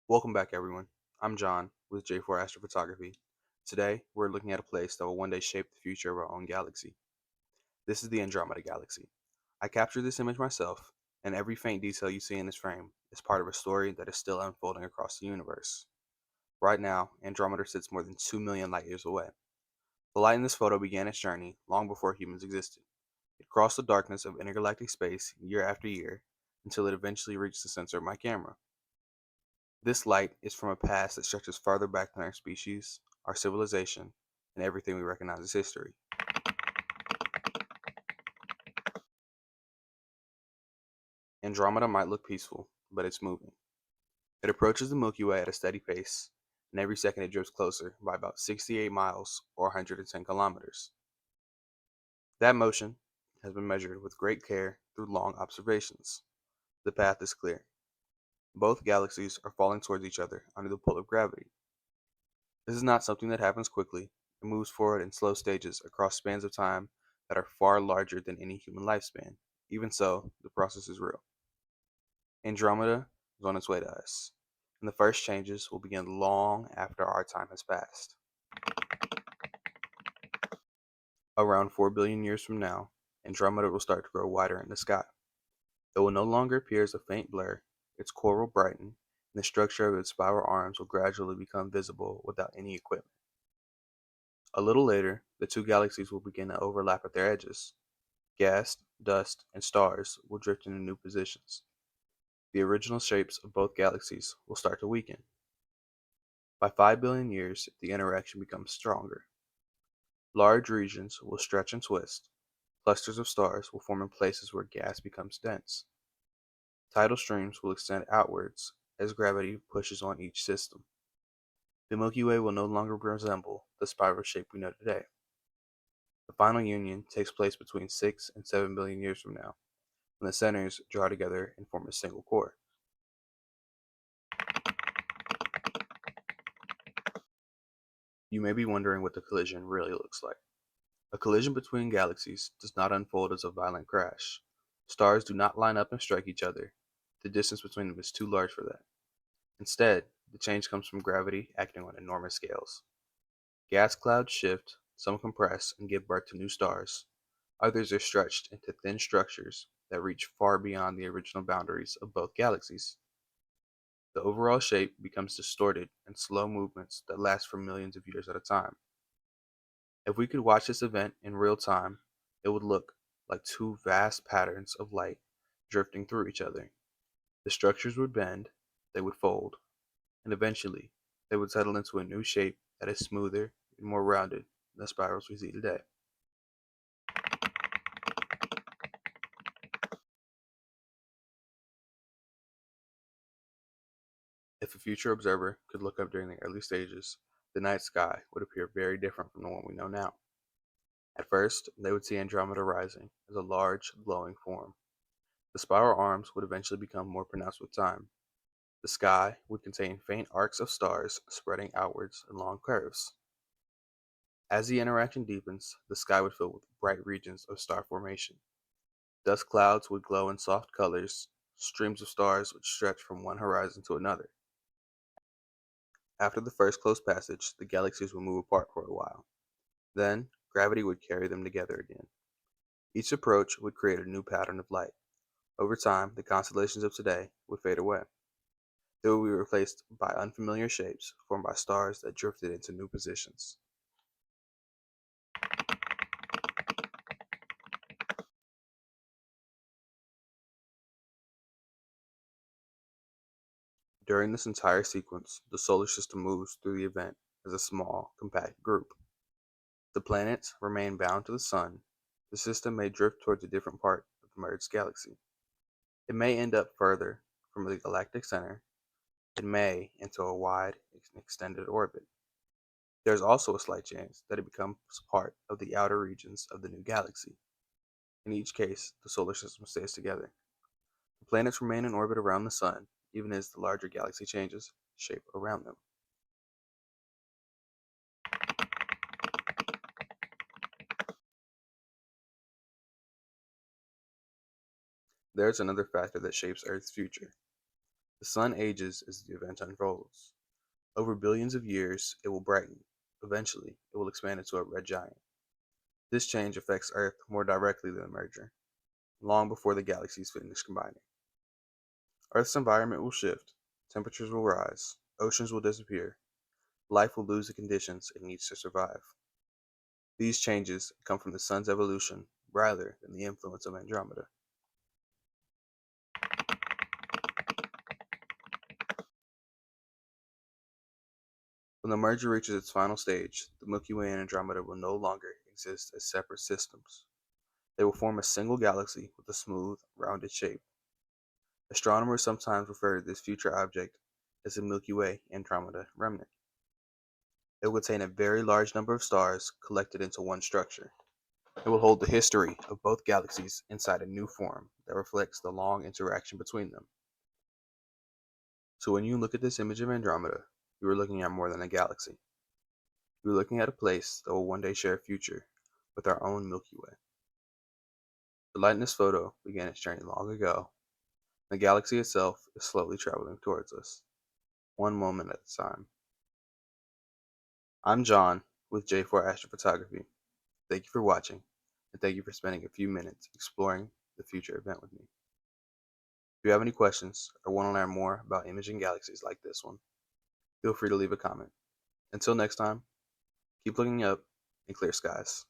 Welcome back, everyone. I'm John with J4 Astrophotography. Today, we're looking at a place that will one day shape the future of our own galaxy. This is the Andromeda Galaxy. I captured this image myself, and every faint detail you see in this frame is part of a story that is still unfolding across the universe. Right now, Andromeda sits more than 2 million light years away. The light in this photo began its journey long before humans existed. It crossed the darkness of intergalactic space year after year until it eventually reached the sensor of my camera. This light is from a past that stretches farther back than our species, our civilization, and everything we recognize as history. Andromeda might look peaceful, but it's moving. It approaches the Milky Way at a steady pace, and every second it drifts closer by about 68 miles or 110 kilometers. That motion has been measured with great care through long observations. The path is clear. Both galaxies are falling towards each other under the pull of gravity. This is not something that happens quickly. It moves forward in slow stages across spans of time that are far larger than any human lifespan. Even so, the process is real. Andromeda is on its way to us, and the first changes will begin long after our time has passed. Around 4 billion years from now, Andromeda will start to grow wider in the sky. It will no longer appear as a faint blur, its core will brighten, and the structure of its spiral arms will gradually become visible without any equipment. A little later, the two galaxies will begin to overlap at their edges. Gas, dust, and stars will drift into new positions. The original shapes of both galaxies will start to weaken. By 5 billion years, the interaction becomes stronger. Large regions will stretch and twist. Clusters of stars will form in places where gas becomes dense. Tidal streams will extend outwards as gravity pushes on each system. The Milky Way will no longer resemble the spiral shape we know today. The final union takes place between 6 and 7 billion years from now, when the centers draw together and form a single core. You may be wondering what the collision really looks like. A collision between galaxies does not unfold as a violent crash. Stars do not line up and strike each other. The distance between them is too large for that. Instead, the change comes from gravity acting on enormous scales. Gas clouds shift, some compress and give birth to new stars. Others are stretched into thin structures that reach far beyond the original boundaries of both galaxies. The overall shape becomes distorted in slow movements that last for millions of years at a time. If we could watch this event in real time, it would look like two vast patterns of light drifting through each other. The structures would bend, they would fold, and eventually they would settle into a new shape that is smoother and more rounded than the spirals we see today. If a future observer could look up during the early stages, the night sky would appear very different from the one we know now. At first, they would see Andromeda rising as a large, glowing form. The spiral arms would eventually become more pronounced with time. The sky would contain faint arcs of stars spreading outwards in long curves. As the interaction deepens, the sky would fill with bright regions of star formation. Dust clouds would glow in soft colors, streams of stars would stretch from one horizon to another. After the first close passage, the galaxies would move apart for a while. Then, gravity would carry them together again. Each approach would create a new pattern of light. Over time, the constellations of today would fade away. They would be replaced by unfamiliar shapes formed by stars that drifted into new positions. During this entire sequence, the solar system moves through the event as a small, compact group. The planets remain bound to the sun. The system may drift towards a different part of the merged galaxy. It may end up further from the galactic center. It may into a wide and extended orbit. There's also a slight chance that it becomes part of the outer regions of the new galaxy. In each case, the solar system stays together. The planets remain in orbit around the sun, even as the larger galaxy changes shape around them. There's another factor that shapes Earth's future: The sun ages as the event unfolds. Over billions of years, it will brighten. Eventually, it will expand into a red giant. This change affects Earth more directly than the merger, long before the galaxies finish combining. Earth's environment will shift, temperatures will rise, oceans will disappear, life will lose the conditions it needs to survive. These changes come from the sun's evolution rather than the influence of Andromeda. When the merger reaches its final stage, the Milky Way and Andromeda will no longer exist as separate systems. They will form a single galaxy with a smooth, rounded shape. Astronomers sometimes refer to this future object as the Milky Way Andromeda remnant. It will contain a very large number of stars collected into one structure. It will hold the history of both galaxies inside a new form that reflects the long interaction between them. So when you look at this image of Andromeda, you are looking at more than a galaxy. You are looking at a place that will one day share a future with our own Milky Way. The light in this photo began its journey long ago. The galaxy itself is slowly traveling towards us, one moment at a time. I'm John with J4 Astrophotography. Thank you for watching, and thank you for spending a few minutes exploring the future event with me. If you have any questions or want to learn more about imaging galaxies like this one, feel free to leave a comment. Until next time, keep looking up and clear skies.